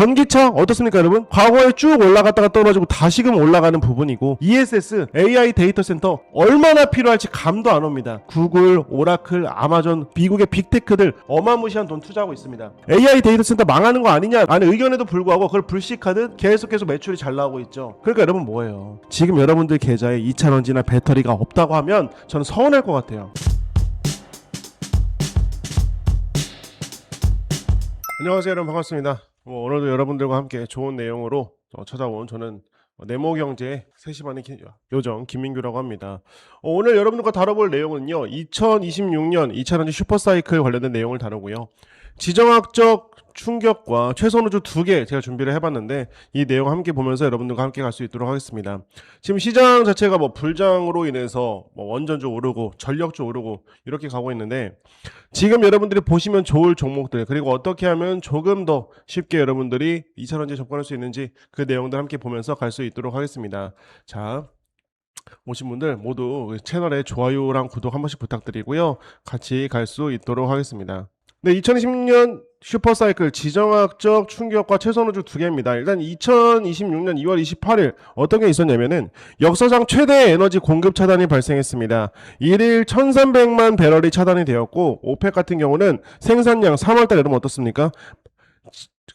전기차 어떻습니까 여러분? 과거에 쭉 올라갔다가 떨어지고 다시금 올라가는 부분이고, ESS AI 데이터 센터 얼마나 필요할지 감도 안 옵니다. 구글, 오라클, 아마존, 미국의 빅테크들 어마무시한 돈 투자하고 있습니다. AI 데이터 센터 망하는 거 아니냐 라는 의견에도 불구하고 그걸 불식하듯 계속 매출이 잘 나오고 있죠. 그러니까 여러분 뭐예요? 지금 여러분들 계좌에 2차전지나 배터리가 없다고 하면 저는 서운할 것 같아요. 안녕하세요 여러분, 반갑습니다. 오늘도 여러분들과 함께 좋은 내용으로 찾아온 저는 네모경제 세심하는 요정 김민규라고 합니다. 오늘 여러분들과 다뤄볼 내용은요, 2026년 2차전지 슈퍼사이클 관련된 내용을 다루고요, 지정학적 충격과 최선우주 2개 제가 준비를 해봤는데 이 내용 함께 보면서 여러분들과 함께 갈 수 있도록 하겠습니다. 지금 시장 자체가 불장으로 인해서 원전주 오르고 전력주 오르고 이렇게 가고 있는데, 지금 여러분들이 보시면 좋을 종목들, 그리고 어떻게 하면 조금 더 쉽게 여러분들이 2차전지에 접근할 수 있는지 그 내용들 함께 보면서 갈 수 있도록 하겠습니다. 자, 오신 분들 모두 채널에 좋아요랑 구독 한 번씩 부탁드리고요, 같이 갈 수 있도록 하겠습니다. 네, 2020년 슈퍼사이클 지정학적 충격과 최선우주 2개입니다. 일단 2026년 2월 28일 어떤 게 있었냐면은 역사상 최대 에너지 공급 차단이 발생했습니다. 1일 1300만 배럴이 차단이 되었고, 오펙 같은 경우는 생산량 3월달 여러분 어떻습니까?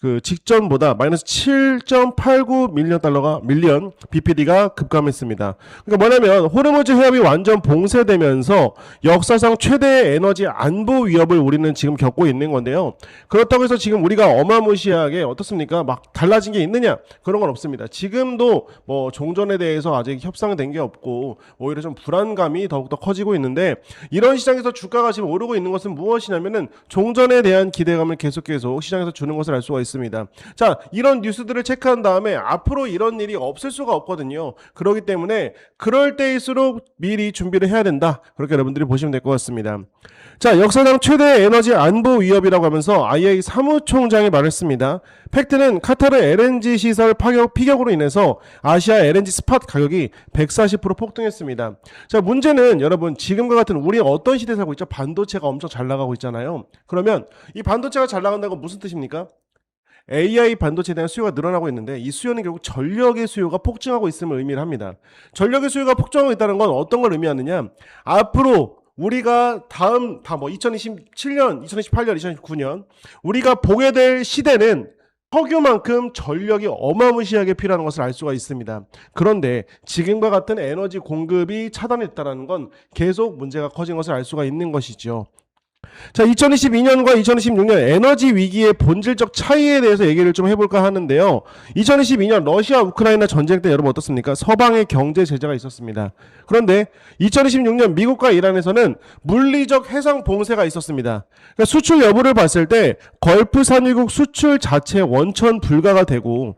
그 직전보다 마이너스 7.89 밀리언 BPD가 급감했습니다. 그러니까 뭐냐면 호르무즈 해협이 완전 봉쇄되면서 역사상 최대의 에너지 안보 위협을 우리는 지금 겪고 있는 건데요. 그렇다고 해서 지금 우리가 어마무시하게 어떻습니까? 막 달라진 게 있느냐? 그런 건 없습니다. 지금도 종전에 대해서 아직 협상된 게 없고 오히려 좀 불안감이 더욱더 커지고 있는데, 이런 시장에서 주가가 지금 오르고 있는 것은 무엇이냐면은 종전에 대한 기대감을 계속 시장에서 주는 것을 알 수가 있습니다. 자, 이런 뉴스들을 체크한 다음에 앞으로 이런 일이 없을 수가 없거든요. 그렇기 때문에 그럴 때일수록 미리 준비를 해야 된다, 그렇게 여러분들이 보시면 될 것 같습니다. 자, 역사상 최대 에너지 안보 위협이라고 하면서 IEA 사무총장이 말했습니다. 팩트는 카타르 LNG 시설 피격으로 인해서 아시아 LNG 스팟 가격이 140% 폭등했습니다. 자, 문제는 여러분, 지금과 같은 우리 어떤 시대에 살고 있죠? 반도체가 엄청 잘 나가고 있잖아요. 그러면 이 반도체가 잘 나간다는 건 무슨 뜻입니까? AI 반도체에 대한 수요가 늘어나고 있는데, 이 수요는 결국 전력의 수요가 폭증하고 있음을 의미를 합니다. 전력의 수요가 폭증하고 있다는 건 어떤 걸 의미하느냐, 앞으로 우리가 다음 2027년, 2028년, 2029년 우리가 보게 될 시대는 석유만큼 전력이 어마무시하게 필요한 것을 알 수가 있습니다. 그런데 지금과 같은 에너지 공급이 차단했다는 건 계속 문제가 커진 것을 알 수가 있는 것이죠. 자, 2022년과 2026년 에너지 위기의 본질적 차이에 대해서 얘기를 좀 해볼까 하는데요. 2022년 러시아 우크라이나 전쟁 때 여러분 어떻습니까? 서방의 경제 제재가 있었습니다. 그런데 2026년 미국과 이란에서는 물리적 해상 봉쇄가 있었습니다. 그러니까 수출 여부를 봤을 때 걸프 산유국 수출 자체 원천 불가가 되고,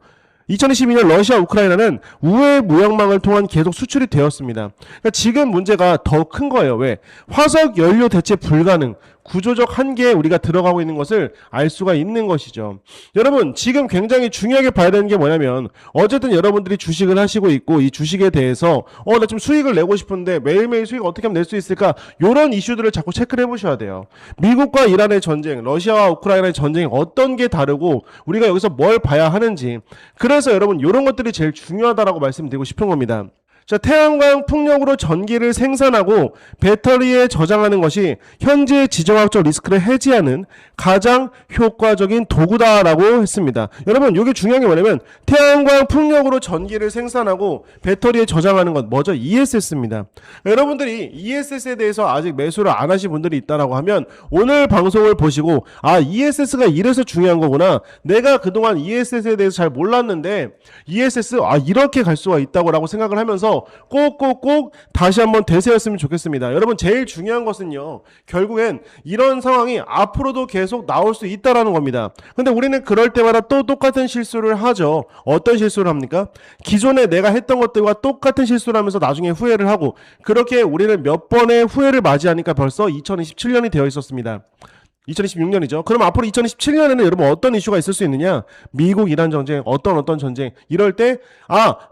2022년 러시아 우크라이나는 우회 무역망을 통한 계속 수출이 되었습니다. 그러니까 지금 문제가 더 큰 거예요. 왜? 화석 연료 대체 불가능, 구조적 한계에 우리가 들어가고 있는 것을 알 수가 있는 것이죠. 여러분, 지금 굉장히 중요하게 봐야 되는 게 뭐냐면, 어쨌든 여러분들이 주식을 하시고 있고, 이 주식에 대해서 나 좀 수익을 내고 싶은데 매일매일 수익 어떻게 하면 낼 수 있을까, 이런 이슈들을 자꾸 체크를 해보셔야 돼요. 미국과 이란의 전쟁, 러시아와 우크라이나의 전쟁이 어떤 게 다르고 우리가 여기서 뭘 봐야 하는지, 그래서 여러분 이런 것들이 제일 중요하다라고 말씀드리고 싶은 겁니다. 자, 태양광 풍력으로 전기를 생산하고 배터리에 저장하는 것이 현재 지정학적 리스크를 해지하는 가장 효과적인 도구다라고 했습니다. 여러분, 이게 중요한 게 뭐냐면 태양광 풍력으로 전기를 생산하고 배터리에 저장하는 건 뭐죠? ESS입니다. 여러분들이 ESS에 대해서 아직 매수를 안 하신 분들이 있다라고 하면 오늘 방송을 보시고, 아, ESS가 이래서 중요한 거구나, 내가 그동안 ESS에 대해서 잘 몰랐는데 ESS 이렇게 갈 수가 있다고 생각을 하면서 꼭꼭꼭 다시 한번 되새었으면 좋겠습니다. 여러분, 제일 중요한 것은요, 결국엔 이런 상황이 앞으로도 계속 나올 수 있다라는 겁니다. 근데 우리는 그럴 때마다 또 똑같은 실수를 하죠. 어떤 실수를 합니까? 기존에 내가 했던 것들과 똑같은 실수를 하면서 나중에 후회를 하고, 그렇게 우리는 몇 번의 후회를 맞이하니까 벌써 2027년이 되어 있었습니다. 2026년이죠. 그럼 앞으로 2027년에는 여러분 어떤 이슈가 있을 수 있느냐? 미국 이란 전쟁, 어떤 전쟁. 이럴 때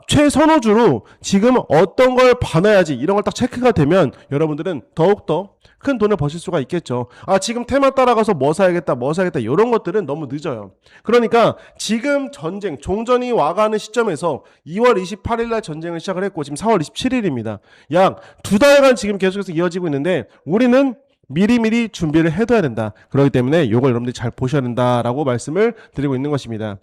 최선호주로 지금 어떤 걸 봐놔야지 이런 걸 딱 체크가 되면 여러분들은 더욱더 큰 돈을 버실 수가 있겠죠. 지금 테마 따라가서 뭐 사야겠다 이런 것들은 너무 늦어요. 그러니까 지금 전쟁, 종전이 와가는 시점에서 2월 28일 날 전쟁을 시작을 했고 지금 4월 27일입니다. 약 2달간 지금 계속해서 이어지고 있는데 우리는 미리미리 준비를 해둬야 된다. 그렇기 때문에 이걸 여러분들이 잘 보셔야 된다라고 말씀을 드리고 있는 것입니다.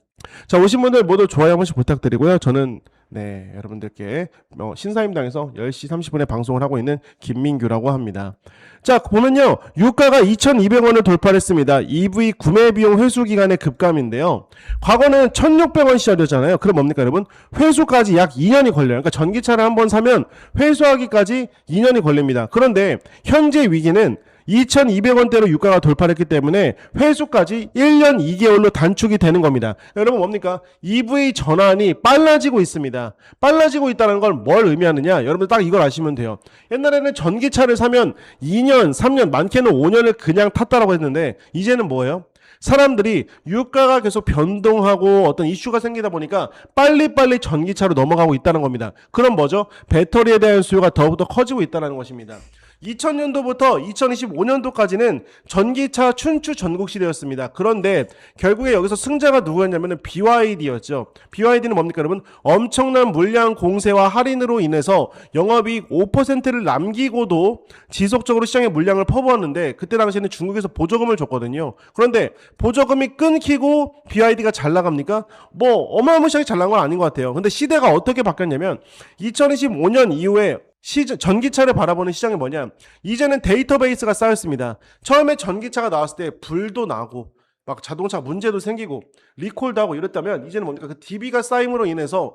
자, 오신 분들 모두 좋아요 한 번씩 부탁드리고요. 저는 여러분들께 신사임당에서 10시 30분에 방송을 하고 있는 김민규라고 합니다. 자, 보면요. 유가가 2,200원을 돌파했습니다. EV 구매 비용 회수 기간의 급감인데요. 과거는 1,600원 시절이었잖아요. 그럼 뭡니까, 여러분? 회수까지 약 2년이 걸려요. 그러니까 전기차를 한번 사면 회수하기까지 2년이 걸립니다. 그런데 현재 위기는 2,200원대로 유가가 돌파했기 때문에 회수까지 1년 2개월로 단축이 되는 겁니다. 여러분 뭡니까? EV 전환이 빨라지고 있습니다. 빨라지고 있다는 걸 뭘 의미하느냐? 여러분 딱 이걸 아시면 돼요. 옛날에는 전기차를 사면 2년, 3년, 많게는 5년을 그냥 탔다라고 했는데 이제는 뭐예요? 사람들이 유가가 계속 변동하고 어떤 이슈가 생기다 보니까 빨리빨리 전기차로 넘어가고 있다는 겁니다. 그럼 뭐죠? 배터리에 대한 수요가 더욱더 커지고 있다는 것입니다. 2000년도부터 2025년도까지는 전기차 춘추 전국시대였습니다. 그런데 결국에 여기서 승자가 누구였냐면 BYD였죠. BYD는 뭡니까 여러분? 엄청난 물량 공세와 할인으로 인해서 영업이익 5%를 남기고도 지속적으로 시장에 물량을 퍼부었는데 그때 당시에는 중국에서 보조금을 줬거든요. 그런데 보조금이 끊기고 BYD가 잘 나갑니까? 어마무시하게 잘 나간 건 아닌 것 같아요. 근데 시대가 어떻게 바뀌었냐면 2025년 이후에 전기차를 바라보는 시장이 뭐냐? 이제는 데이터베이스가 쌓였습니다. 처음에 전기차가 나왔을 때 불도 나고 막 자동차 문제도 생기고 리콜도 하고 이랬다면 이제는 뭡니까? 그 DB가 쌓임으로 인해서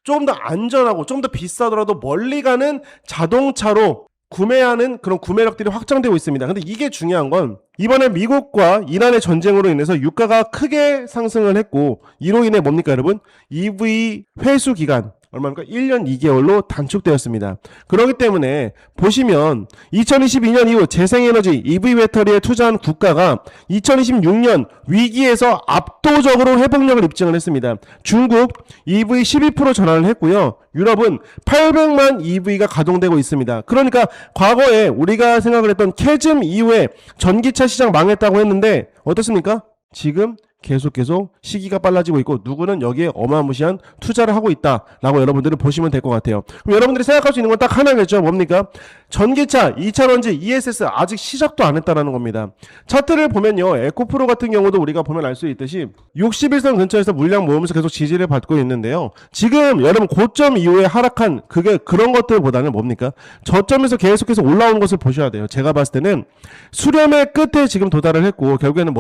조금 더 안전하고 조금 더 비싸더라도 멀리 가는 자동차로 구매하는 그런 구매력들이 확장되고 있습니다. 근데 이게 중요한 건 이번에 미국과 이란의 전쟁으로 인해서 유가가 크게 상승을 했고 이로 인해 뭡니까 여러분? EV 회수 기간 얼마입니까? 1년 2개월로 단축되었습니다. 그렇기 때문에 보시면 2022년 이후 재생에너지 EV 배터리에 투자한 국가가 2026년 위기에서 압도적으로 회복력을 입증을 했습니다. 중국 EV 12% 전환을 했고요. 유럽은 800만 EV가 가동되고 있습니다. 그러니까 과거에 우리가 생각을 했던 캐즘 이후에 전기차 시장 망했다고 했는데 어떻습니까? 지금 계속 시기가 빨라지고 있고 누구는 여기에 어마무시한 투자를 하고 있다라고 여러분들은 보시면 될 것 같아요. 그럼 여러분들이 생각할 수 있는 건 딱 하나겠죠. 뭡니까? 전기차 2차전지 ESS 아직 시작도 안 했다라는 겁니다. 차트를 보면요. 에코프로 같은 경우도 우리가 보면 알 수 있듯이 61선 근처에서 물량 모으면서 계속 지지를 받고 있는데요. 지금 여러분 고점 이후에 하락한 그런 것들보다는 뭡니까? 저점에서 계속해서 올라오는 것을 보셔야 돼요. 제가 봤을 때는 수렴의 끝에 지금 도달을 했고 결국에는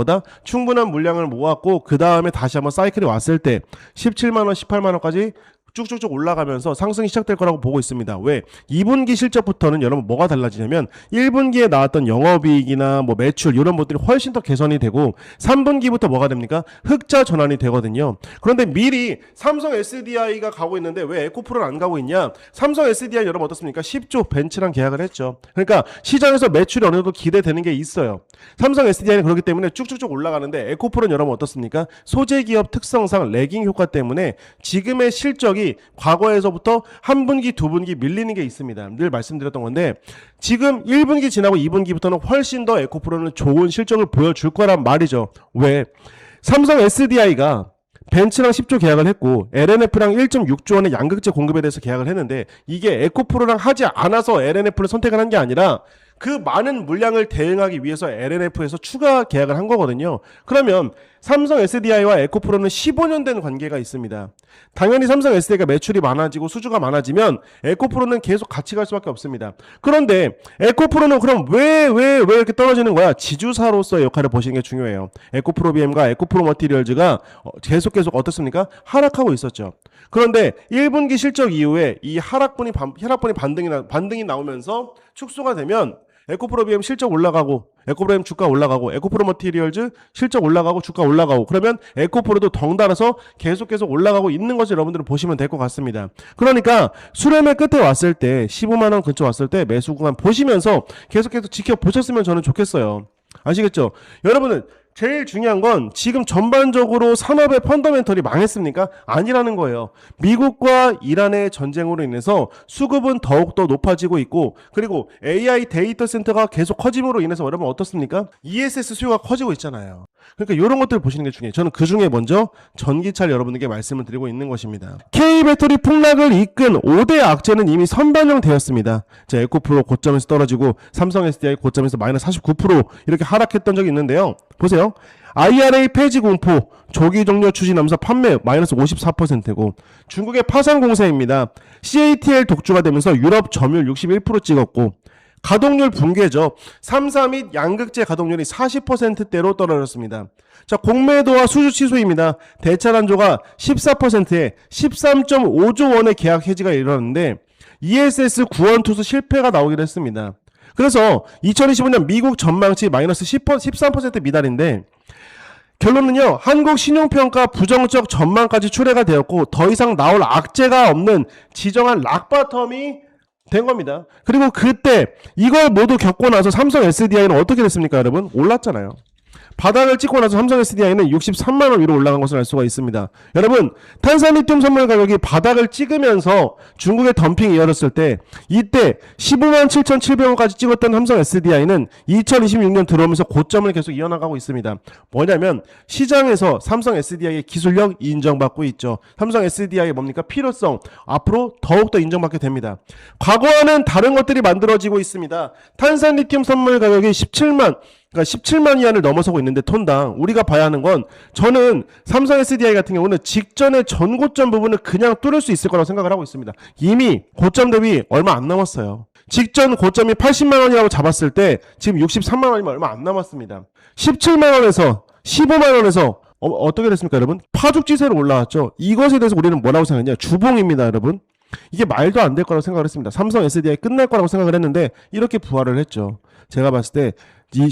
충분한 물량을 모았고 그 다음에 다시 한번 사이클이 왔을 때 17만원, 18만원까지 쭉쭉쭉 올라가면서 상승이 시작될 거라고 보고 있습니다. 왜? 2분기 실적부터는 여러분 뭐가 달라지냐면 1분기에 나왔던 영업이익이나 매출 이런 것들이 훨씬 더 개선이 되고 3분기부터 뭐가 됩니까? 흑자 전환이 되거든요. 그런데 미리 삼성 SDI가 가고 있는데 왜 에코프로는 안 가고 있냐? 삼성 SDI 여러분 어떻습니까? 10조 벤츠랑 계약을 했죠. 그러니까 시장에서 매출이 어느 정도 기대되는 게 있어요. 삼성 SDI는 그렇기 때문에 쭉쭉쭉 올라가는데 에코프로는 여러분 어떻습니까? 소재기업 특성상 레깅 효과 때문에 지금의 실적이 과거에서부터 한 분기, 두 분기 밀리는 게 있습니다. 늘 말씀드렸던 건데 지금 1분기 지나고 2분기부터는 훨씬 더 에코프로는 좋은 실적을 보여줄 거란 말이죠. 왜? 삼성 SDI가 벤츠랑 10조 계약을 했고 LNF랑 1.6조 원의 양극재 공급에 대해서 계약을 했는데 이게 에코프로랑 하지 않아서 LNF를 선택을 한 게 아니라 그 많은 물량을 대응하기 위해서 LNF에서 추가 계약을 한 거거든요. 그러면 삼성 SDI와 에코프로는 15년 된 관계가 있습니다. 당연히 삼성 SDI가 매출이 많아지고 수주가 많아지면 에코프로는 계속 같이 갈 수밖에 없습니다. 그런데 에코프로는 그럼 왜 이렇게 떨어지는 거야? 지주사로서의 역할을 보시는 게 중요해요. 에코프로 BM과 에코프로 머티리얼즈가 계속 어떻습니까? 하락하고 있었죠. 그런데 1분기 실적 이후에 이 하락분이 반등이 나오면서 축소가 되면 에코프로 BM 실적 올라가고 에코프로 BM 주가 올라가고 에코프로 머티리얼즈 실적 올라가고 주가 올라가고 그러면 에코프로도 덩달아서 계속 올라가고 있는 것을 여러분들은 보시면 될 것 같습니다. 그러니까 수렴의 끝에 왔을 때 15만원 근처 왔을 때 매수 구간 보시면서 계속해서 지켜보셨으면 저는 좋겠어요. 아시겠죠? 여러분은 제일 중요한 건 지금 전반적으로 산업의 펀더멘털이 망했습니까? 아니라는 거예요. 미국과 이란의 전쟁으로 인해서 수급은 더욱더 높아지고 있고, 그리고 AI 데이터 센터가 계속 커짐으로 인해서 여러분 어떻습니까? ESS 수요가 커지고 있잖아요. 그러니까 이런 것들을 보시는 게 중요해요. 저는 그 중에 먼저 전기차를 여러분에게 말씀을 드리고 있는 것입니다. K배터리 폭락을 이끈 5대 악재는 이미 선반영되었습니다. 자, 에코프로 고점에서 떨어지고 삼성 SDI 고점에서 마이너스 49% 이렇게 하락했던 적이 있는데요. 보세요. IRA 폐지 공포, 조기 종료 추진하면서 판매 마이너스 54%고, 중국의 파산 공세입니다. CATL 독주가 되면서 유럽 점유율 61% 찍었고, 가동률 붕괴죠. 3사 및 양극재 가동률이 40%대로 떨어졌습니다. 자, 공매도와 수주 취소입니다. 대차란조가 14%에 13.5조 원의 계약 해지가 일어났는데 ESS 구원 투수 실패가 나오기도 했습니다. 그래서 2025년 미국 전망치 마이너스 13% 미달인데, 결론은요, 한국 신용평가 부정적 전망까지 출해가 되었고 더 이상 나올 악재가 없는 지정한 락바텀이 된 겁니다. 그리고 그때 이걸 모두 겪고 나서 삼성 SDI는 어떻게 됐습니까, 여러분? 올랐잖아요. 바닥을 찍고 나서 삼성 SDI는 63만원 위로 올라간 것을 알 수가 있습니다. 여러분, 탄산리튬 선물 가격이 바닥을 찍으면서 중국의 덤핑이 이어졌을 때, 이때 15만 7,700원까지 찍었던 삼성 SDI는 2026년 들어오면서 고점을 계속 이어나가고 있습니다. 뭐냐면 시장에서 삼성 SDI의 기술력 인정받고 있죠. 삼성 SDI의 뭡니까? 필요성 앞으로 더욱더 인정받게 됩니다. 과거와는 다른 것들이 만들어지고 있습니다. 탄산리튬 선물 가격이 17만 위안을 넘어서고 있는데, 톤당 우리가 봐야 하는 건, 저는 삼성 SDI 같은 경우는 직전의 전고점 부분을 그냥 뚫을 수 있을 거라고 생각을 하고 있습니다. 이미 고점 대비 얼마 안 남았어요. 직전 고점이 80만 원이라고 잡았을 때 지금 63만 원이면 얼마 안 남았습니다. 17만 원에서 15만 원에서 어떻게 됐습니까, 여러분? 파죽지세로 올라왔죠. 이것에 대해서 우리는 뭐라고 생각했냐? 주봉입니다, 여러분. 이게 말도 안 될 거라고 생각을 했습니다. 삼성 SDI 끝날 거라고 생각을 했는데 이렇게 부활을 했죠. 제가 봤을 때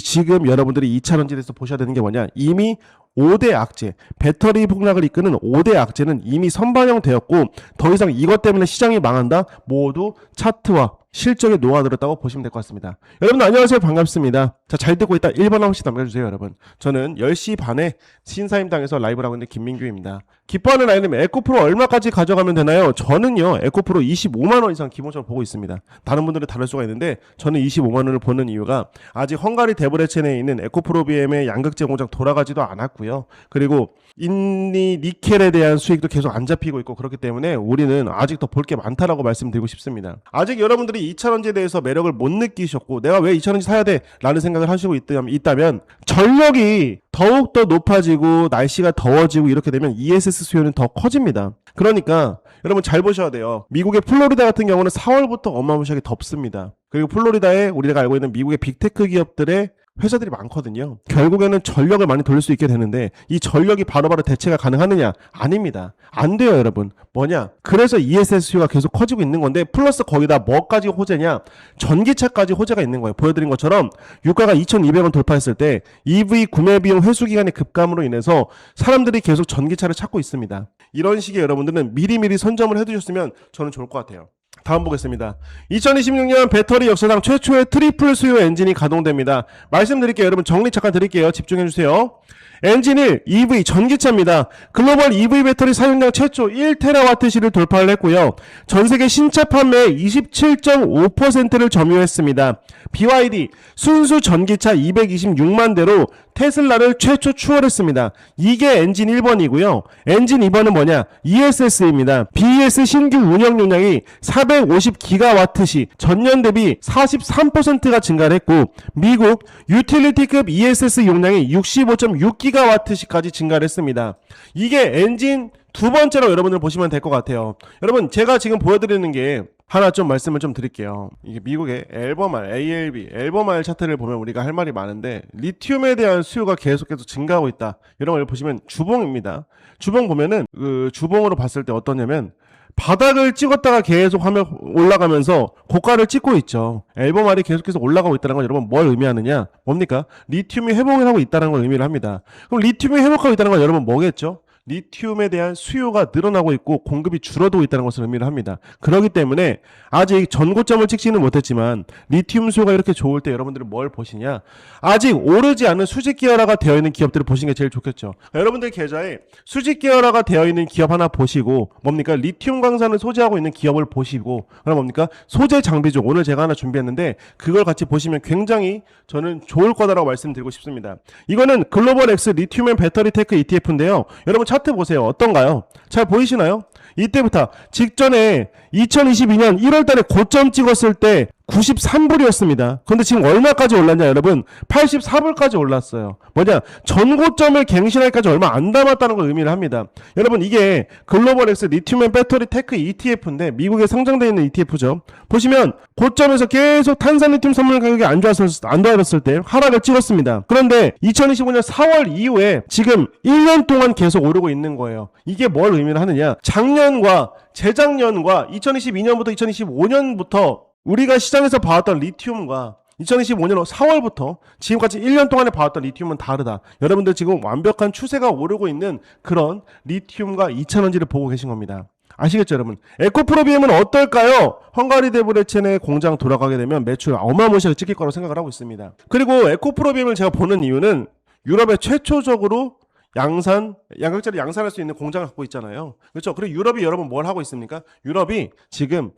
지금 여러분들이 2차전지에서 보셔야 되는 게 뭐냐, 이미 5대 악재, 배터리 폭락을 이끄는 5대 악재는 이미 선반영되었고 더 이상 이것 때문에 시장이 망한다, 모두 차트와 실적에 녹아들었다고 보시면 될 것 같습니다. 여러분 안녕하세요, 반갑습니다. 자, 잘 듣고 있다 1번 한 번씩 남겨주세요. 여러분, 저는 10시 반에 신사임당에서 라이브를 하고 있는 김민규입니다. 기뻐하는 아이님, 에코프로 얼마까지 가져가면 되나요? 저는요, 에코프로 25만원 이상 기본적으로 보고 있습니다. 다른 분들은 다를 수가 있는데 저는 25만원을 보는 이유가, 아직 헝가리 데브레첸에 있는 에코프로 BM의 양극재 공장 돌아가지도 않았고요. 그리고 인니 니켈에 대한 수익도 계속 안 잡히고 있고, 그렇기 때문에 우리는 아직 더 볼 게 많다라고 말씀드리고 싶습니다. 아직 여러분들이 2차전지에 대해서 매력을 못 느끼셨고, 내가 왜 2차전지 사야 돼? 라는 생각을 하시고 있다면, 전력이 더욱더 높아지고 날씨가 더워지고 이렇게 되면 ESS 수요는 더 커집니다. 그러니까 여러분 잘 보셔야 돼요. 미국의 플로리다 같은 경우는 4월부터 어마무시하게 덥습니다. 그리고 플로리다에 우리가 알고 있는 미국의 빅테크 기업들의 회사들이 많거든요. 결국에는 전력을 많이 돌릴 수 있게 되는데, 이 전력이 바로바로 대체가 가능하느냐? 아닙니다. 안 돼요, 여러분. 뭐냐? 그래서 ESS 수요가 계속 커지고 있는 건데, 플러스 거기다 뭐까지 호재냐? 전기차까지 호재가 있는 거예요. 보여드린 것처럼 유가가 2,200원 돌파했을 때 EV 구매 비용 회수 기간의 급감으로 인해서 사람들이 계속 전기차를 찾고 있습니다. 이런 식의 여러분들은 미리미리 선점을 해두셨으면 저는 좋을 것 같아요. 다음 보겠습니다. 2026년 배터리 역사상 최초의 트리플 수요 엔진이 가동됩니다. 말씀드릴게요. 여러분 정리 잠깐 드릴게요. 집중해주세요. 엔진 1, EV 전기차입니다. 글로벌 EV 배터리 사용량 최초 1TWh를 돌파를 했고요. 전세계 신차 판매의 27.5%를 점유했습니다. BYD 순수 전기차 226만 대로 테슬라를 최초 추월했습니다. 이게 엔진 1번이고요. 엔진 2번은 뭐냐? ESS입니다. BES 신규 운영 용량이 450기가와트 시 전년 대비 43%가 증가를 했고, 미국 유틸리티급 ESS 용량이 65.6기가와트 시까지 증가를 했습니다. 이게 엔진 두 번째로 여러분들 보시면 될 것 같아요. 여러분, 제가 지금 보여드리는 게 하나 좀 말씀을 좀 드릴게요. 이게 미국의 앨범알, ALB, 앨범알 차트를 보면 우리가 할 말이 많은데, 리튬에 대한 수요가 계속해서 증가하고 있다. 이런 걸 보시면 주봉입니다. 주봉 보면은 그 주봉으로 봤을 때 어떠냐면, 바닥을 찍었다가 계속 하면 올라가면서 고가를 찍고 있죠. 앨범알이 계속해서 올라가고 있다는 건 여러분 뭘 의미하느냐? 뭡니까? 리튬이 회복을 하고 있다는 걸 의미를 합니다. 그럼 리튬이 회복하고 있다는 건 여러분 뭐겠죠? 리튬에 대한 수요가 늘어나고 있고 공급이 줄어들고 있다는 것을 의미를 합니다. 그렇기 때문에 아직 전고점을 찍지는 못했지만 리튬 수요가 이렇게 좋을 때 여러분들은 뭘 보시냐? 아직 오르지 않은 수직 계열화가 되어 있는 기업들을 보시는 게 제일 좋겠죠. 여러분들 계좌에 수직 계열화가 되어 있는 기업 하나 보시고 뭡니까? 리튬 광산을 소재하고 있는 기업을 보시고 그럼 뭡니까? 소재 장비주 오늘 제가 하나 준비했는데 그걸 같이 보시면 굉장히 저는 좋을 거다라고 말씀드리고 싶습니다. 이거는 글로벌 X 리튬 앤 배터리 테크 ETF인데요. 여러분 차트 보세요. 어떤가요? 잘 보이시나요? 이때부터 직전에 2022년 1월달에 고점 찍었을 때 93불이었습니다. 그런데 지금 얼마까지 올랐냐 여러분? 84불까지 올랐어요. 뭐냐? 전고점을 갱신하기까지 얼마 안 남았다는 걸 의미를 합니다. 여러분 이게 글로벌 X 리튬 앤 배터리 테크 ETF인데 미국에 상장되어 있는 ETF죠. 보시면 고점에서 계속 탄산 리튬 선물 가격이 안 좋았을 때 하락을 찍었습니다. 그런데 2025년 4월 이후에 지금 1년 동안 계속 오르고 있는 거예요. 이게 뭘 의미를 하느냐? 작년과 재작년과 2022년부터 2025년부터 우리가 시장에서 봐왔던 리튬과 2025년 4월부터 지금까지 1년 동안에 봐왔던 리튬은 다르다. 여러분들 지금 완벽한 추세가 오르고 있는 그런 리튬과 2차전지를 보고 계신 겁니다. 아시겠죠 여러분? 에코프로비엠은 어떨까요? 헝가리 데브레첸의 공장 돌아가게 되면 매출 어마무시하게 찍힐 거라고 생각을 하고 있습니다. 그리고 에코프로비엠을 제가 보는 이유는 유럽에 최초적으로 양극재를 양산할 수 있는 공장을 갖고 있잖아요. 그렇죠? 그리고 유럽이 여러분 뭘 하고 있습니까? 유럽이 지금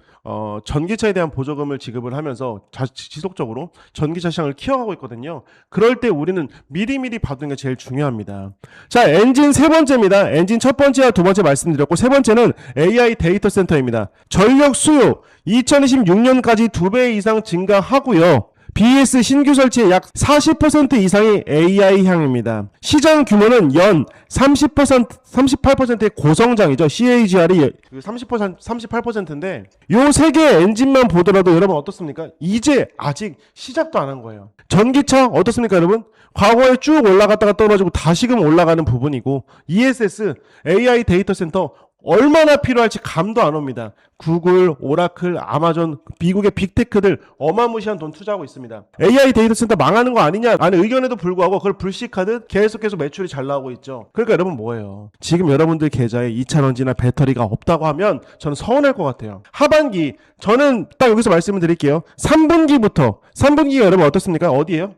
전기차에 대한 보조금을 지급을 하면서 지속적으로 전기차 시장을 키워가고 있거든요. 그럴 때 우리는 미리미리 봐두는 게 제일 중요합니다. 자, 엔진 세 번째입니다. 엔진 첫 번째와 두 번째 말씀드렸고 세 번째는 AI 데이터 센터입니다. 전력 수요 2026년까지 2배 이상 증가하고요. BES 신규 설치의 약 40% 이상이 AI향입니다. 시장 규모는 연 38%의 고성장이죠. CAGR이 38%인데 요 세 개의 엔진만 보더라도 여러분 어떻습니까? 이제 아직 시작도 안 한 거예요. 전기차 어떻습니까 여러분? 과거에 쭉 올라갔다가 떨어지고 다시금 올라가는 부분이고 ESS, AI 데이터 센터 얼마나 필요할지 감도 안 옵니다. 구글, 오라클, 아마존, 미국의 빅테크들 어마무시한 돈 투자하고 있습니다. AI 데이터 센터 망하는 거 아니냐라는 의견에도 불구하고 그걸 불식하듯 계속해서 매출이 잘 나오고 있죠. 그러니까 여러분 뭐예요? 지금 여러분들 계좌에 2차전지나 배터리가 없다고 하면 저는 서운할 것 같아요. 하반기 저는 딱 여기서 말씀을 드릴게요. 3분기가 여러분 어떻습니까? 어디예요?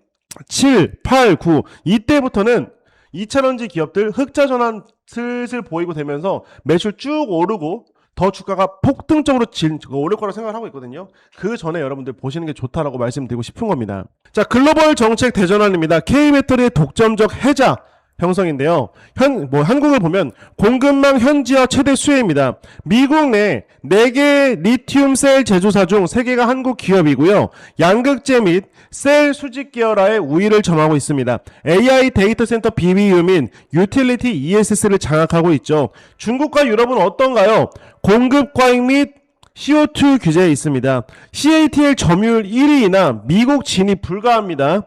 7, 8, 9 이때부터는 2차전지 기업들 흑자 전환 슬슬 보이고 되면서 매출 쭉 오르고 더 주가가 폭등적으로 오를 거라 생각을 하고 있거든요. 그 전에 여러분들 보시는 게 좋다라고 말씀드리고 싶은 겁니다. 자, 글로벌 정책 대전환입니다. K배터리의 독점적 해자 형성인데요. 한국을 보면 공급망 현지화 최대 수혜입니다. 미국 내 4개 리튬 셀 제조사 중 3개가 한국 기업이고요. 양극재 및 셀 수직 계열화의 우위를 점하고 있습니다. AI 데이터 센터 BBU 및 유틸리티 ESS를 장악하고 있죠. 중국과 유럽은 어떤가요? 공급 과잉 및 CO2 규제에 있습니다. CATL 점유율 1위이나 미국 진입 불가합니다.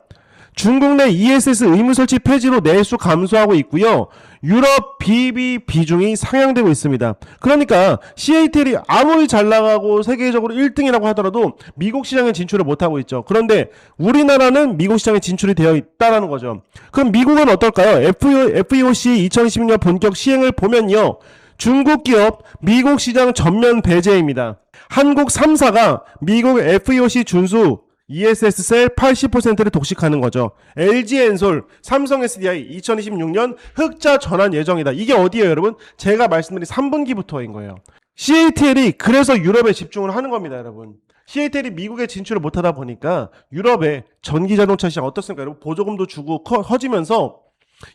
중국 내 ESS 의무 설치 폐지로 내수 감소하고 있고요. 유럽 BB 비중이 상향되고 있습니다. 그러니까 CATL이 아무리 잘 나가고 세계적으로 1등이라고 하더라도 미국 시장에 진출을 못하고 있죠. 그런데 우리나라는 미국 시장에 진출이 되어 있다는 거죠. 그럼 미국은 어떨까요? FEOC 2020년 본격 시행을 보면요. 중국 기업 미국 시장 전면 배제입니다. 한국 3사가 미국 FEOC 준수 ESS 셀 80%를 독식하는 거죠. LG엔솔, 삼성 SDI 2026년 흑자 전환 예정이다. 이게 어디예요 여러분? 제가 말씀드린 3분기부터인 거예요. CATL이 그래서 유럽에 집중을 하는 겁니다 여러분. CATL이 미국에 진출을 못하다 보니까 유럽의 전기자동차 시장 어떻습니까 여러분? 보조금도 주고 커지면서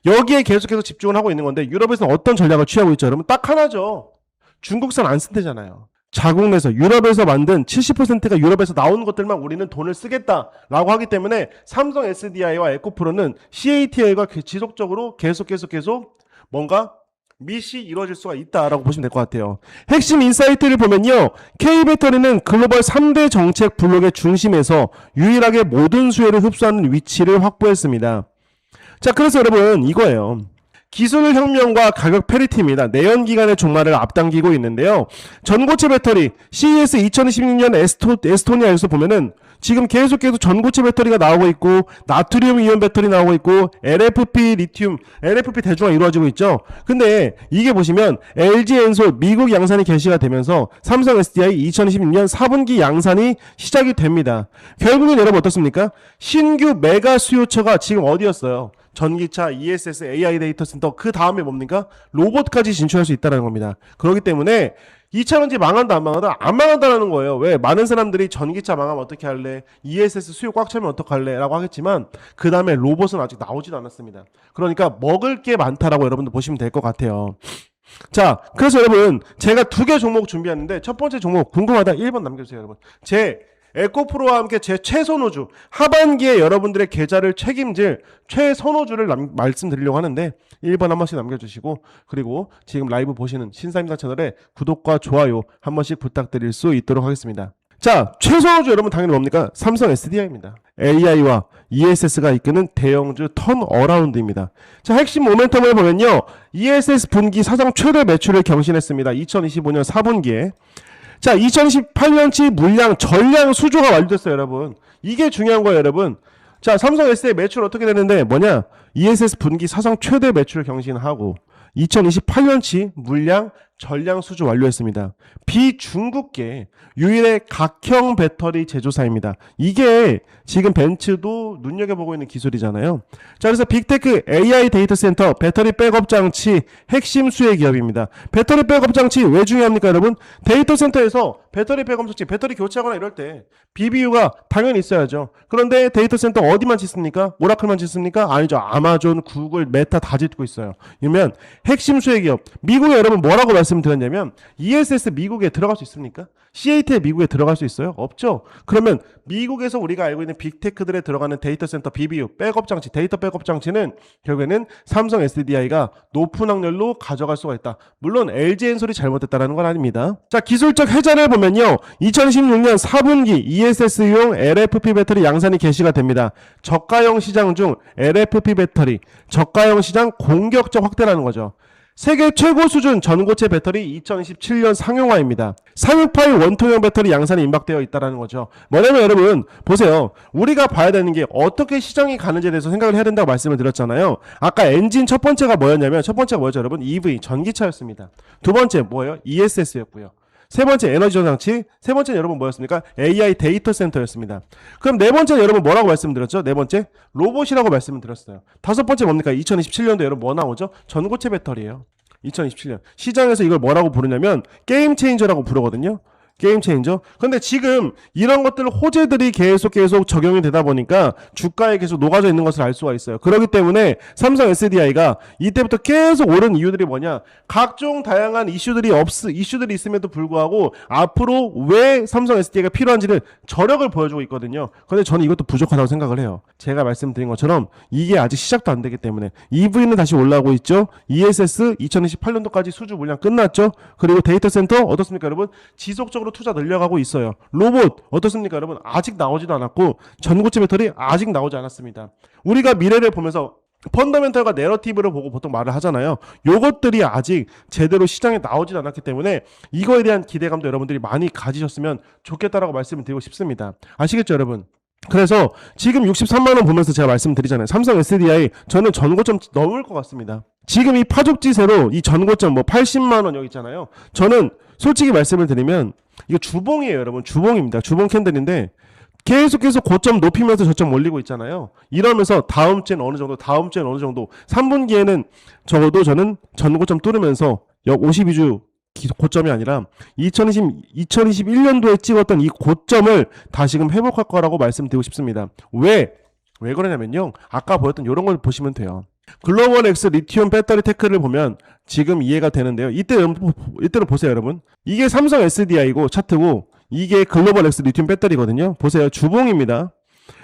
여기에 계속해서 집중을 하고 있는 건데 유럽에서는 어떤 전략을 취하고 있죠 여러분? 딱 하나죠. 중국산 안 쓴대잖아요. 자국 내에서 유럽에서 만든 70%가 유럽에서 나온 것들만 우리는 돈을 쓰겠다라고 하기 때문에 삼성 SDI와 에코프로는 CATL과 지속적으로 계속 뭔가 미시 이루어질 수가 있다라고 보시면 될 것 같아요. 핵심 인사이트를 보면요. K배터리는 글로벌 3대 정책 블록의 중심에서 유일하게 모든 수혜를 흡수하는 위치를 확보했습니다. 자, 그래서 여러분 이거예요. 기술 혁명과 가격 패리티입니다. 내연기관의 종말을 앞당기고 있는데요. 전고체 배터리 CES 2026년 에스토니아에서 보면은 지금 계속 전고체 배터리가 나오고 있고 나트륨 이온 배터리 나오고 있고 LFP 리튬, LFP 대중화 이루어지고 있죠. 근데 이게 보시면 LG 엔솔 미국 양산이 개시가 되면서 삼성 SDI 2026년 4분기 양산이 시작이 됩니다. 결국은 여러분 어떻습니까? 신규 메가 수요처가 지금 어디였어요? 전기차, ESS, AI 데이터 센터, 그 다음에 뭡니까? 로봇까지 진출할 수 있다는 겁니다. 그렇기 때문에 2차전지 망한다 안 망한다? 안 망한다라는 거예요. 왜? 많은 사람들이 전기차 망하면 어떻게 할래? ESS 수요 꽉 차면 어떡할래? 라고 하겠지만 그 다음에 로봇은 아직 나오지도 않았습니다. 그러니까 먹을 게 많다라고 여러분들 보시면 될 것 같아요. 자, 그래서 여러분 제가 2개 종목 준비했는데 첫 번째 종목 궁금하다 1번 남겨주세요. 여러분 제 에코프로와 함께 제 최선호주, 하반기에 여러분들의 계좌를 책임질 최선호주를 말씀드리려고 하는데 1번 한 번씩 남겨주시고, 그리고 지금 라이브 보시는 신사임당 채널에 구독과 좋아요 한 번씩 부탁드릴 수 있도록 하겠습니다. 자, 최선호주 여러분 당연히 뭡니까? 삼성 SDI입니다. AI와 ESS가 이끄는 대형주 턴어라운드입니다. 자, 핵심 모멘텀을 보면요, ESS 분기 사상 최대 매출을 경신했습니다. 2025년 4분기에. 자, 2028년치 물량 전량 수조가 완료됐어요, 여러분. 이게 중요한 거예요, 여러분. 자, 삼성 SDI 매출 어떻게 되는데 뭐냐? ESS 분기 사상 최대 매출 경신하고 2028년치 물량 전량 수주 완료했습니다. 비중국계 유일의 각형 배터리 제조사입니다. 이게 지금 벤츠도 눈여겨보고 있는 기술이잖아요. 자, 그래서 빅테크 AI 데이터 센터 배터리 백업 장치 핵심 수혜 기업입니다. 배터리 백업 장치 왜 중요합니까, 여러분? 데이터 센터에서 배터리 백업 장치, 배터리 교체하거나 이럴 때 BBU가 당연히 있어야죠. 그런데 데이터 센터 어디만 짓습니까? 오라클만 짓습니까? 아니죠. 아마존, 구글, 메타 다 짓고 있어요. 이러면 핵심 수혜 기업. 미국에 여러분 뭐라고 말씀드렸냐면 ESS 미국에 들어갈 수 있습니까? CAT에 미국에 들어갈 수 있어요? 없죠. 그러면 미국에서 우리가 알고 있는 빅테크들에 들어가는 데이터 센터 BBU, 백업 장치, 데이터 백업 장치는 결국에는 삼성 SDI가 높은 확률로 가져갈 수가 있다. 물론 LG 엔솔이 잘못했다는 건 아닙니다. 자, 기술적 해자를 보면요, 2016년 4분기 ESS용 LFP 배터리 양산이 개시가 됩니다. 저가형 시장 중 LFP 배터리, 저가형 시장 공격적 확대라는 거죠. 세계 최고 수준 전고체 배터리 2027년 상용화입니다. 368 원통형 배터리 양산이 임박되어 있다는 거죠. 뭐냐면 여러분 보세요. 우리가 봐야 되는 게 어떻게 시장이 가는지에 대해서 생각을 해야 된다고 말씀을 드렸잖아요. 아까 엔진 첫 번째가 뭐였냐면, 첫 번째가 뭐였죠 여러분? EV 전기차였습니다. 두 번째 뭐예요? ESS였고요. 세 번째 에너지 저장치, 세 번째는 여러분 뭐였습니까? AI 데이터 센터였습니다. 그럼 네 번째는 여러분 뭐라고 말씀드렸죠? 네 번째 로봇이라고 말씀을 드렸어요. 다섯 번째 뭡니까? 2027년도 여러분 뭐 나오죠? 전고체 배터리예요. 2027년 시장에서 이걸 뭐라고 부르냐면 게임 체인저라고 부르거든요. 게임 체인저. 근데 지금 이런 것들 호재들이 계속 적용이 되다 보니까 주가에 계속 녹아져 있는 것을 알 수가 있어요. 그렇기 때문에 삼성 SDI가 이때부터 계속 오른 이유들이 뭐냐? 각종 다양한 이슈들이 있음에도 불구하고 앞으로 왜 삼성 SDI가 필요한지를 저력을 보여주고 있거든요. 근데 저는 이것도 부족하다고 생각을 해요. 제가 말씀드린 것처럼 이게 아직 시작도 안 되기 때문에 EV는 다시 올라오고 있죠. ESS 2028년도까지 수주 물량 끝났죠. 그리고 데이터 센터 어떻습니까, 여러분? 지속적으로 투자 늘려가고 있어요. 로봇 어떻습니까, 여러분? 아직 나오지도 않았고 전고체 배터리 아직 나오지 않았습니다. 우리가 미래를 보면서 펀더멘털과 내러티브를 보고 보통 말을 하잖아요. 요것들이 아직 제대로 시장에 나오지 않았기 때문에 이거에 대한 기대감도 여러분들이 많이 가지셨으면 좋겠다라고 말씀을 드리고 싶습니다. 아시겠죠, 여러분? 그래서 지금 63만원 보면서 제가 말씀드리잖아요. 삼성 SDI 저는 전고점 넘을 것 같습니다. 지금 이 파죽지세로 이 전고점 뭐 80만원 여기 있잖아요. 저는 솔직히 말씀을 드리면 이거 주봉이에요, 여러분. 주봉입니다. 주봉 캔들인데 계속 고점 높이면서 저점 올리고 있잖아요. 이러면서 다음 주에는 어느 정도 3분기에는 적어도 저는 전고점 뚫으면서 역 52주 고점이 아니라 2021년도에 찍었던 이 고점을 다시금 회복할 거라고 말씀드리고 싶습니다. 왜 그러냐면요, 아까 보였던 이런 걸 보시면 돼요. 글로벌 X 리튬 배터리 테크를 보면 지금 이해가 되는데요. 이때는 보세요, 여러분. 이게 삼성 SDI고 차트고 이게 글로벌 X 리튬 배터리거든요. 보세요, 주봉입니다.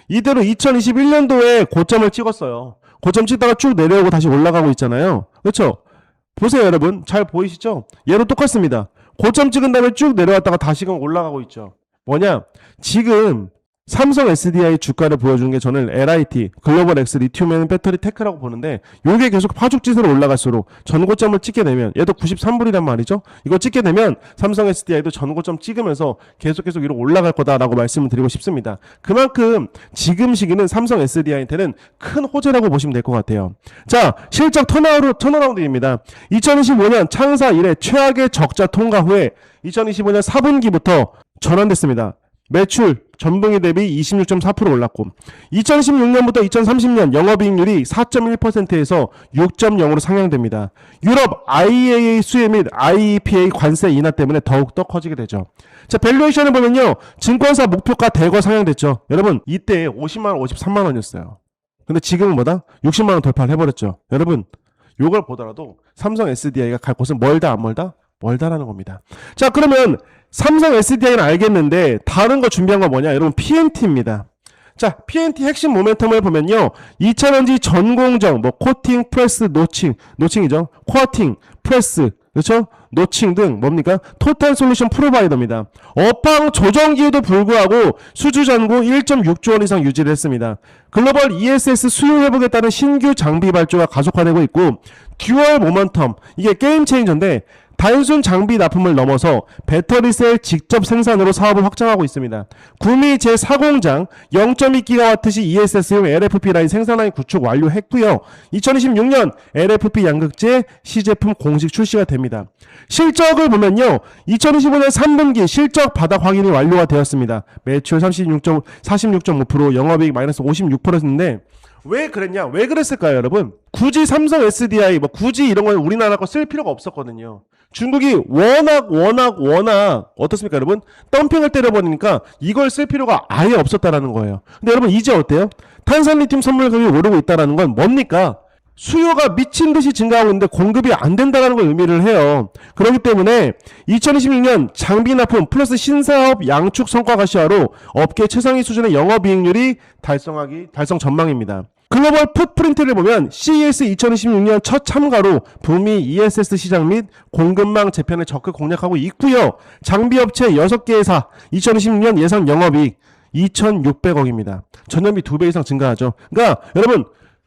이대로 2021년도에 고점을 찍었어요. 고점 찍다가 쭉 내려오고 다시 올라가고 있잖아요. 그렇죠? 보세요, 여러분. 잘 보이시죠? 얘도 똑같습니다. 고점 찍은 다음에 쭉 내려왔다가 다시금 올라가고 있죠. 뭐냐? 지금 삼성 SDI 주가를 보여주는 게 저는 LIT, 글로벌 X 리튬 앤 배터리 테크라고 보는데 요게 계속 파죽지세로 올라갈수록 전고점을 찍게 되면 얘도 93불이란 말이죠. 이거 찍게 되면 삼성 SDI도 전고점 찍으면서 계속 위로 올라갈 거다라고 말씀을 드리고 싶습니다. 그만큼 지금 시기는 삼성 SDI한테는 큰 호재라고 보시면 될 것 같아요. 자, 실적 턴어라운드입니다. 2025년 창사 이래 최악의 적자 통과 후에 2025년 4분기부터 전환됐습니다. 매출 전분기 대비 26.4% 올랐고 2016년부터 2030년 영업이익률이 4.1%에서 6.0으로 상향됩니다. 유럽 IAA 수혜 및 IEPA 관세 인하 때문에 더욱더 커지게 되죠. 자, 밸류에이션을 보면요. 증권사 목표가 대거 상향됐죠. 여러분 이때 50만원 53만원이었어요. 근데 지금은 뭐다? 60만원 돌파를 해버렸죠. 여러분 요걸 보더라도 삼성 SDI가 갈 곳은 멀다 안 멀다? 멀다라는 겁니다. 자, 그러면 삼성 SDI는 알겠는데 다른 거 준비한 거 뭐냐? 여러분 PNT입니다. 자, PNT 핵심 모멘텀을 보면요. 2차전지 전공정, 뭐 코팅, 프레스, 노칭이죠. 코어팅, 프레스, 그렇죠? 노칭 등 뭡니까? 토탈 솔루션 프로바이더입니다. 업황 조정기에도 불구하고 수주 잔고 1.6조 원 이상 유지를 했습니다. 글로벌 ESS 수요 회복에 따른 신규 장비 발주가 가속화되고 있고 듀얼 모멘텀, 이게 게임 체인저인데 단순 장비 납품을 넘어서 배터리셀 직접 생산으로 사업을 확장하고 있습니다. 구미 제4공장 0.2GWh ESS용 LFP 라인 생산라인 구축 완료했고요. 2026년 LFP 양극재 시제품 공식 출시가 됩니다. 실적을 보면요. 2025년 3분기 실적 바닥 확인이 완료가 되었습니다. 매출 46.5%, 영업이익 마이너스 56%인데 왜 그랬냐? 왜 그랬을까요, 여러분? 굳이 삼성 SDI, 굳이 이런 건 우리나라 거 쓸 필요가 없었거든요. 중국이 워낙 어떻습니까, 여러분? 덤핑을 때려버리니까 이걸 쓸 필요가 아예 없었다라는 거예요. 근데 여러분 이제 어때요? 탄산리튬 선물 가격이 오르고 있다라는 건 뭡니까? 수요가 미친 듯이 증가하고 있는데 공급이 안 된다는 걸 의미를 해요. 그렇기 때문에 2026년 장비 납품 플러스 신사업 양축 성과가 시화로 업계 최상위 수준의 영업이익률이 달성 전망입니다. 글로벌 풋프린트를 보면 CES 2026년 첫 참가로 북미 ESS 시장 및 공급망 재편을 적극 공략하고 있고요. 장비업체 6개사 2026년 예상 영업이익 2,600억입니다. 전년비 2배 이상 증가하죠. 그러니까 여러분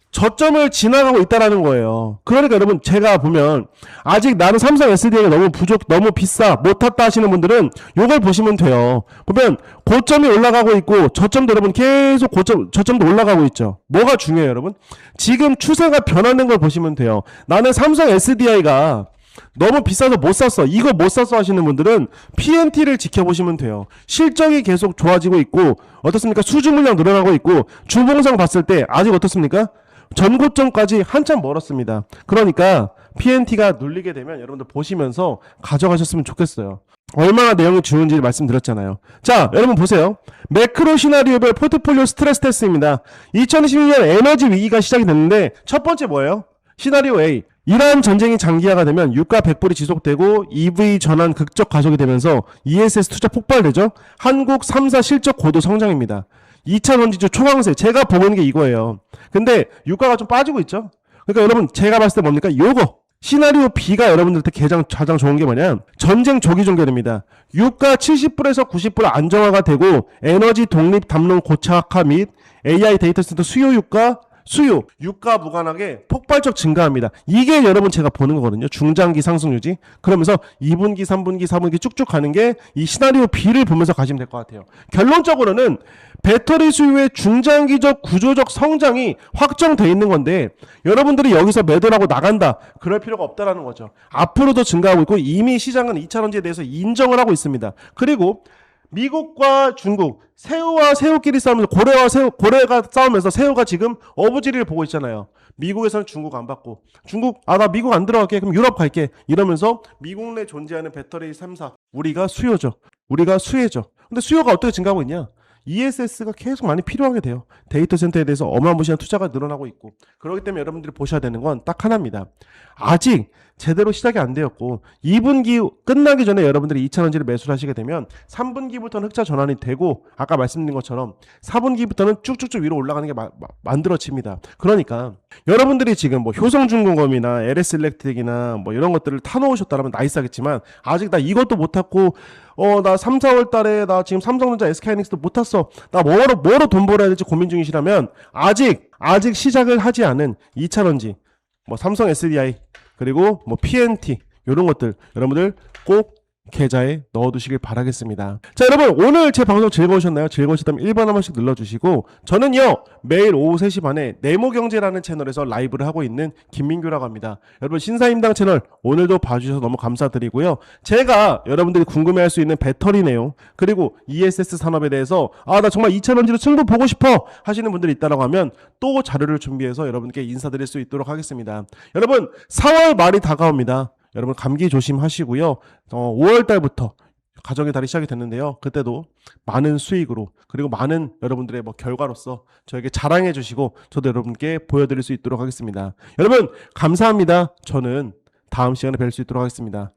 저점을 지나가고 있다라는 거예요. 그러니까 여러분 제가 보면 아직 나는 삼성 SDI가 너무 너무 비싸 못 탔다 하시는 분들은 요걸 보시면 돼요. 보면 고점이 올라가고 있고 저점도 여러분 계속 저점도 올라가고 있죠. 뭐가 중요해요, 여러분? 지금 추세가 변하는 걸 보시면 돼요. 나는 삼성 SDI가 너무 비싸서 못 샀어. 이거 못 샀어 하시는 분들은 PNT를 지켜보시면 돼요. 실적이 계속 좋아지고 있고 어떻습니까? 수주 물량 늘어나고 있고 주봉상 봤을 때 아직 어떻습니까? 전고점까지 한참 멀었습니다. 그러니까 PNT가 눌리게 되면 여러분들 보시면서 가져가셨으면 좋겠어요. 얼마나 내용이 중요한지 말씀드렸잖아요. 자, 여러분 보세요. 매크로 시나리오별 포트폴리오 스트레스 테스트입니다. 2026년 에너지 위기가 시작이 됐는데 첫 번째 뭐예요? 시나리오 A. 이러한 전쟁이 장기화가 되면 유가 100불이 지속되고 EV 전환 극적 가속이 되면서 ESS 투자 폭발되죠. 한국 3사 실적 고도 성장입니다. 2차 전지주 초강세, 제가 보고 있는 게 이거예요. 근데 유가가 좀 빠지고 있죠. 그러니까 여러분 제가 봤을 때 뭡니까? 요거 시나리오 B가 여러분들한테 가장 좋은 게 뭐냐? 전쟁 조기 종결입니다. 유가 70불에서 90불 안정화가 되고 에너지 독립 담론 고착화 및 AI 데이터 센터 유가 무관하게 폭발적 증가합니다. 이게 여러분 제가 보는 거거든요. 중장기 상승 유지. 그러면서 2분기, 3분기, 4분기 쭉쭉 가는 게 이 시나리오 B를 보면서 가시면 될 것 같아요. 결론적으로는 배터리 수요의 중장기적 구조적 성장이 확정돼 있는 건데 여러분들이 여기서 매도하고 나간다. 그럴 필요가 없다라는 거죠. 앞으로도 증가하고 있고 이미 시장은 2차전지에 대해서 인정을 하고 있습니다. 그리고 미국과 중국, 새우와 새우끼리 싸우면서 고래가 싸우면서 새우가 지금 어부지리를 보고 있잖아요. 미국에서는 중국 안 받고 나 미국 안 들어갈게 그럼 유럽 갈게 이러면서 미국 내 존재하는 배터리 3사 우리가 수혜죠. 근데 수요가 어떻게 증가하고 있냐? ESS가 계속 많이 필요하게 돼요. 데이터 센터에 대해서 어마무시한 투자가 늘어나고 있고 그렇기 때문에 여러분들이 보셔야 되는 건 딱 하나입니다. 아직 제대로 시작이 안 되었고 2분기 끝나기 전에 여러분들이 2차전지를 매수를 하시게 되면 3분기부터는 흑자 전환이 되고 아까 말씀드린 것처럼 4분기부터는 쭉쭉쭉 위로 올라가는 게 만들어집니다. 그러니까 여러분들이 지금 뭐 효성중공업이나 LS일렉트릭이나 뭐 이런 것들을 타놓으셨다면 나이스하겠지만 아직 나 이것도 못 탔고 나 3, 4월 달에 나 지금 삼성전자 SK하이닉스도 못 탔어. 나 뭐로 돈 벌어야 될지 고민 중이시라면 아직 시작을 하지 않은 2차전지, 뭐 삼성 SDI, 그리고 뭐 PNT 이런 것들 여러분들 꼭 계좌에 넣어두시길 바라겠습니다. 자, 여러분 오늘 제 방송 즐거우셨나요? 즐거우셨다면 1번 한 번씩 눌러주시고, 저는요 매일 오후 3시 반에 네모경제라는 채널에서 라이브를 하고 있는 김민규라고 합니다. 여러분 신사임당 채널 오늘도 봐주셔서 너무 감사드리고요. 제가 여러분들이 궁금해할 수 있는 배터리 내용, 그리고 ESS 산업에 대해서 나 정말 2차전지로 승부 보고 싶어 하시는 분들이 있다고 하면 또 자료를 준비해서 여러분께 인사드릴 수 있도록 하겠습니다. 여러분 4월 말이 다가옵니다. 여러분 감기 조심하시고요. 5월 달부터 가정의 달이 시작이 됐는데요. 그때도 많은 수익으로, 그리고 많은 여러분들의 뭐 결과로서 저에게 자랑해 주시고 저도 여러분께 보여드릴 수 있도록 하겠습니다. 여러분 감사합니다. 저는 다음 시간에 뵐 수 있도록 하겠습니다.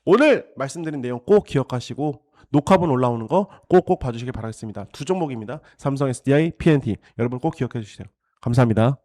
오늘 말씀드린 내용 꼭 기억하시고 녹화본 올라오는 거 꼭꼭 봐주시길 바라겠습니다. 두 종목입니다. 삼성 SDI, PNT. 여러분 꼭 기억해 주세요. 감사합니다.